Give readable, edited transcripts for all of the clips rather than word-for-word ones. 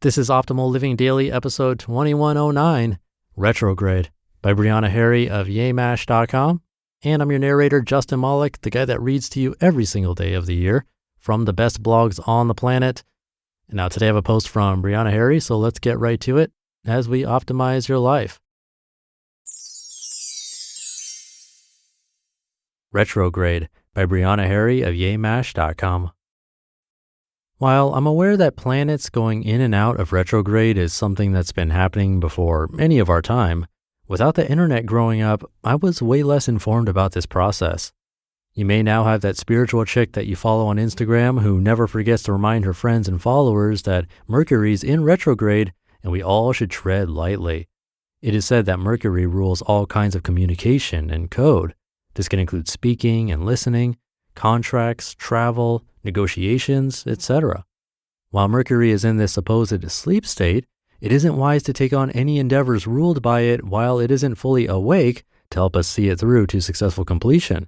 This is Optimal Living Daily, episode 2109, Retrograde, by Briana of YeMash.com. And I'm your narrator, Justin Malik, the guy that reads to you every single day of the year from the best blogs on the planet. And now today I have a post from Briana, so let's get right to it as we optimize your life. Retrograde, by Briana of YeMash.com. While I'm aware that planets going in and out of retrograde is something that's been happening before any of our time, without the internet growing up, I was way less informed about this process. You may now have that spiritual chick that you follow on Instagram who never forgets to remind her friends and followers that Mercury's in retrograde and we all should tread lightly. It is said that Mercury rules all kinds of communication and code. This can include speaking and listening, contracts, travel, negotiations, etc. While Mercury is in this supposed sleep state, it isn't wise to take on any endeavors ruled by it while it isn't fully awake to help us see it through to successful completion.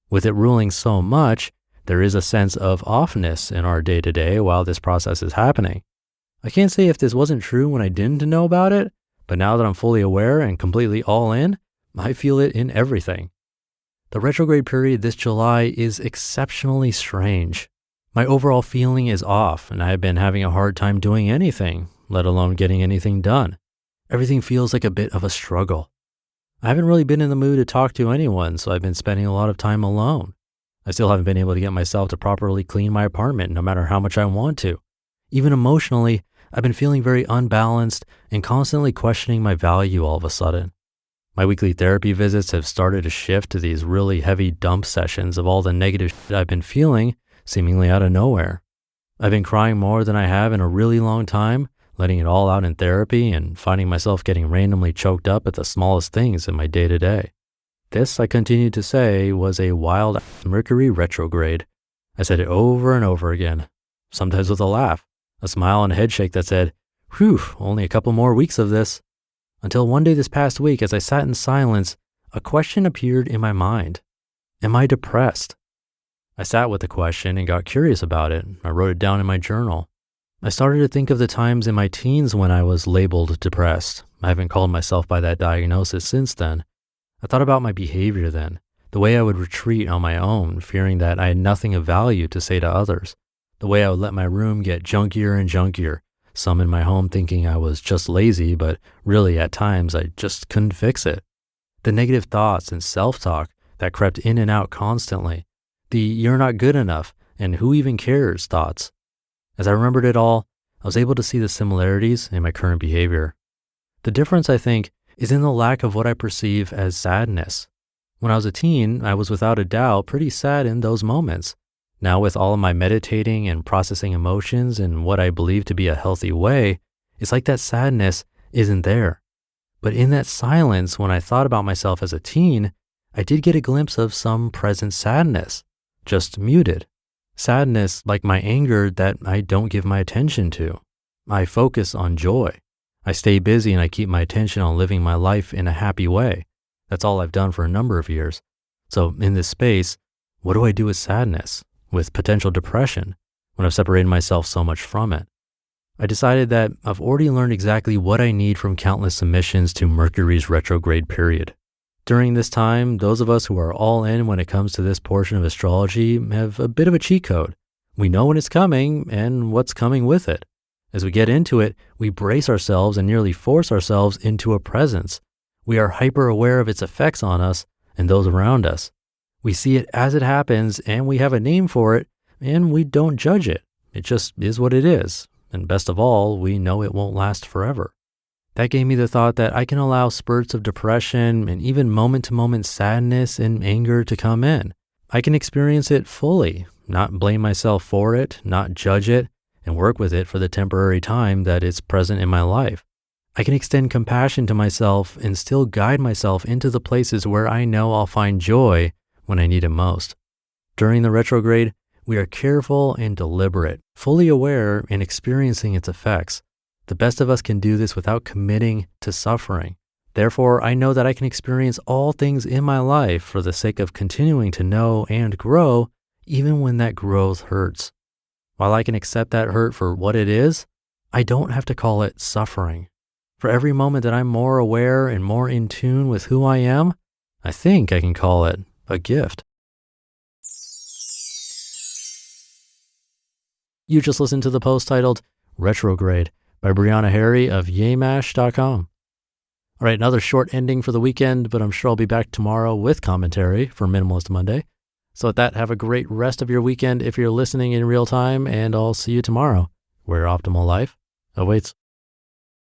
With it ruling so much, there is a sense of offness in our day-to-day while this process is happening. I can't say if this wasn't true when I didn't know about it, but now that I'm fully aware and completely all in, I feel it in everything. The retrograde period this July is exceptionally strange. My overall feeling is off, and I have been having a hard time doing anything, let alone getting anything done. Everything feels like a bit of a struggle. I haven't really been in the mood to talk to anyone, so I've been spending a lot of time alone. I still haven't been able to get myself to properly clean my apartment, no matter how much I want to. Even emotionally, I've been feeling very unbalanced and constantly questioning my value all of a sudden. My weekly therapy visits have started to shift to these really heavy dump sessions of all the negative shit I've been feeling, seemingly out of nowhere. I've been crying more than I have in a really long time, letting it all out in therapy and finding myself getting randomly choked up at the smallest things in my day-to-day. This, I continue to say, was a wild Mercury retrograde. I said it over and over again, sometimes with a laugh, a smile and a head shake that said, "Whew, only a couple more weeks of this." Until one day this past week, as I sat in silence, a question appeared in my mind. Am I depressed? I sat with the question and got curious about it. I wrote it down in my journal. I started to think of the times in my teens when I was labeled depressed. I haven't called myself by that diagnosis since then. I thought about my behavior then, the way I would retreat on my own, fearing that I had nothing of value to say to others, the way I would let my room get junkier and junkier, some in my home thinking I was just lazy, but really at times I just couldn't fix it. The negative thoughts and self-talk that crept in and out constantly. The "you're not good enough" and "who even cares" thoughts. As I remembered it all, I was able to see the similarities in my current behavior. The difference, I think, is in the lack of what I perceive as sadness. When I was a teen, I was without a doubt pretty sad in those moments. Now with all of my meditating and processing emotions in what I believe to be a healthy way, it's like that sadness isn't there. But in that silence, when I thought about myself as a teen, I did get a glimpse of some present sadness, just muted. Sadness like my anger that I don't give my attention to. I focus on joy. I stay busy and I keep my attention on living my life in a happy way. That's all I've done for a number of years. So in this space, what do I do with sadness, with potential depression, when I've separated myself so much from it? I decided that I've already learned exactly what I need from countless submissions to Mercury's retrograde period. During this time, those of us who are all in when it comes to this portion of astrology have a bit of a cheat code. We know when it's coming and what's coming with it. As we get into it, we brace ourselves and nearly force ourselves into a presence. We are hyper aware of its effects on us and those around us. We see it as it happens and we have a name for it and we don't judge it. It just is what it is. And best of all, we know it won't last forever. That gave me the thought that I can allow spurts of depression and even moment-to-moment sadness and anger to come in. I can experience it fully, not blame myself for it, not judge it, and work with it for the temporary time that it's present in my life. I can extend compassion to myself and still guide myself into the places where I know I'll find joy when I need it most. During the retrograde, we are careful and deliberate, fully aware and experiencing its effects. The best of us can do this without committing to suffering. Therefore, I know that I can experience all things in my life for the sake of continuing to know and grow, even when that growth hurts. While I can accept that hurt for what it is, I don't have to call it suffering. For every moment that I'm more aware and more in tune with who I am, I think I can call it a gift. You just listened to the post titled Retrograde by Briana Harry of YeMash.com. All right, another short ending for the weekend, but I'm sure I'll be back tomorrow with commentary for Minimalist Monday. So with that, have a great rest of your weekend if you're listening in real time, and I'll see you tomorrow, where optimal life awaits.